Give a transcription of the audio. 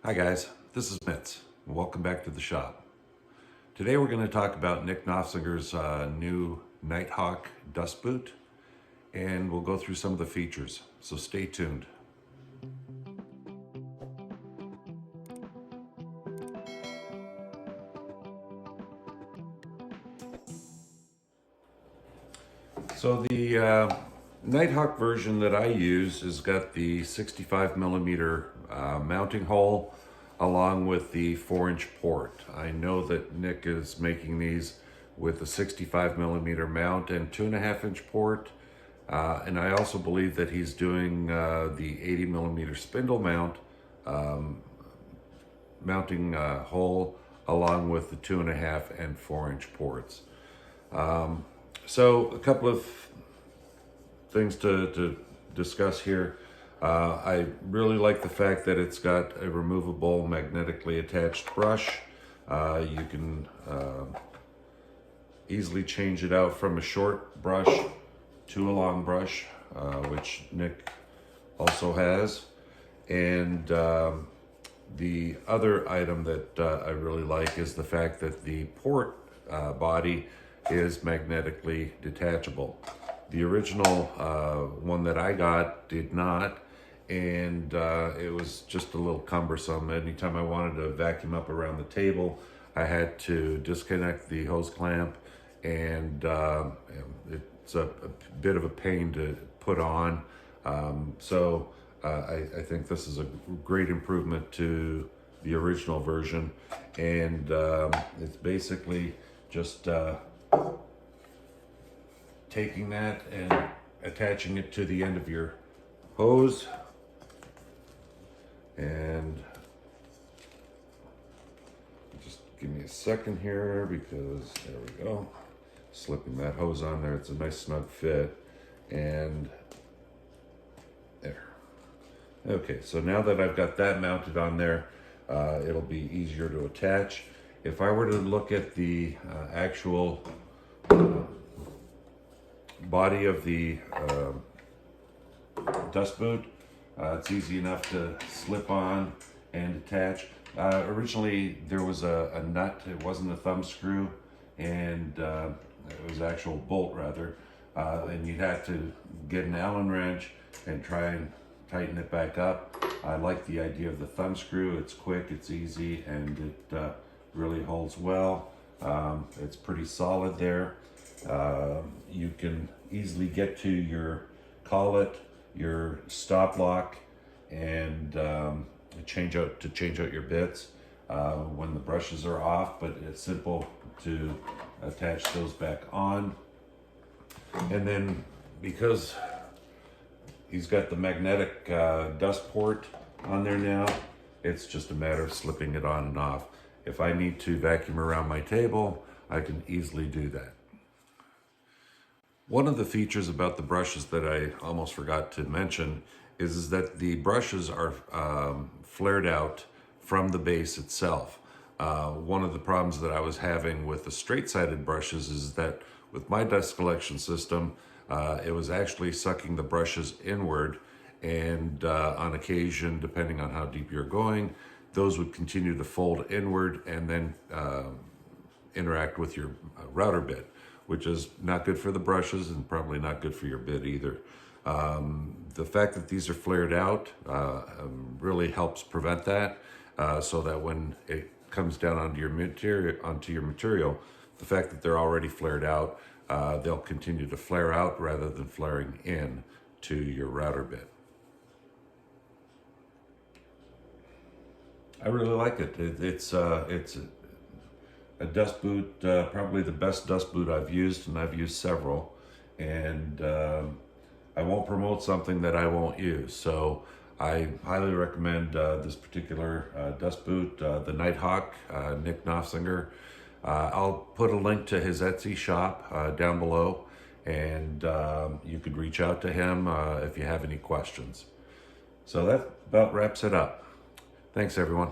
Hi guys, this is Mitz. Welcome back to the shop. Today we're going to talk about Nick Nofsinger's new Nighthawk Dustboot, and we'll go through some of the features, so stay tuned. So the Nighthawk version that I use has got the 65 millimeter mounting hole along with the 4-inch port. I know that Nick is making these with a 65 millimeter mount and 2.5-inch port. And I also believe that he's doing the 80 millimeter spindle mount mounting hole along with the 2.5 and 4-inch ports. So a couple of things to discuss here. I really like the fact that it's got a removable magnetically attached brush. You can easily change it out from a short brush to a long brush, which Nick also has. And the other item that I really like is the fact that the port body is magnetically detachable. The original one that I got did not, and it was just a little cumbersome. Anytime I wanted to vacuum up around the table, I had to disconnect the hose clamp, and it's a bit of a pain to put on. I think this is a great improvement to the original version, and it's basically just taking that and attaching it to the end of your hose, and just give me a second here because there we go, slipping that hose on there. It's a nice snug fit, and there. Okay, so now that I've got that mounted on there, it'll be easier to attach. If I were to look at the actual body of the dust boot, it's easy enough to slip on and attach. Originally there was a nut, it wasn't a thumb screw, and it was an actual bolt rather, and you'd have to get an Allen wrench and try and tighten it back up. I like the idea of the thumb screw. It's quick, it's easy, and it really holds well. It's pretty solid there. You can easily get to your collet, your stop lock, and change out your bits when the brushes are off, but it's simple to attach those back on. And then because he's got the magnetic dust port on there now, it's just a matter of slipping it on and off. If I need to vacuum around my table, I can easily do that. One of the features about the brushes that I almost forgot to mention is that the brushes are flared out from the base itself. One of the problems that I was having with the straight-sided brushes is that with my dust collection system, it was actually sucking the brushes inward, and on occasion, depending on how deep you're going, those would continue to fold inward and then interact with your router bit, which is not good for the brushes and probably not good for your bit either. The fact that these are flared out really helps prevent that, so that when it comes down onto your material, the fact that they're already flared out, they'll continue to flare out rather than flaring in to your router bit. I really like it. It's a dust boot, probably the best dust boot I've used, and I've used several. And I won't promote something that I won't use. So I highly recommend this particular dust boot, the Nighthawk, Nick Nofsinger. I'll put a link to his Etsy shop down below, and you could reach out to him if you have any questions. So that about wraps it up. Thanks, everyone.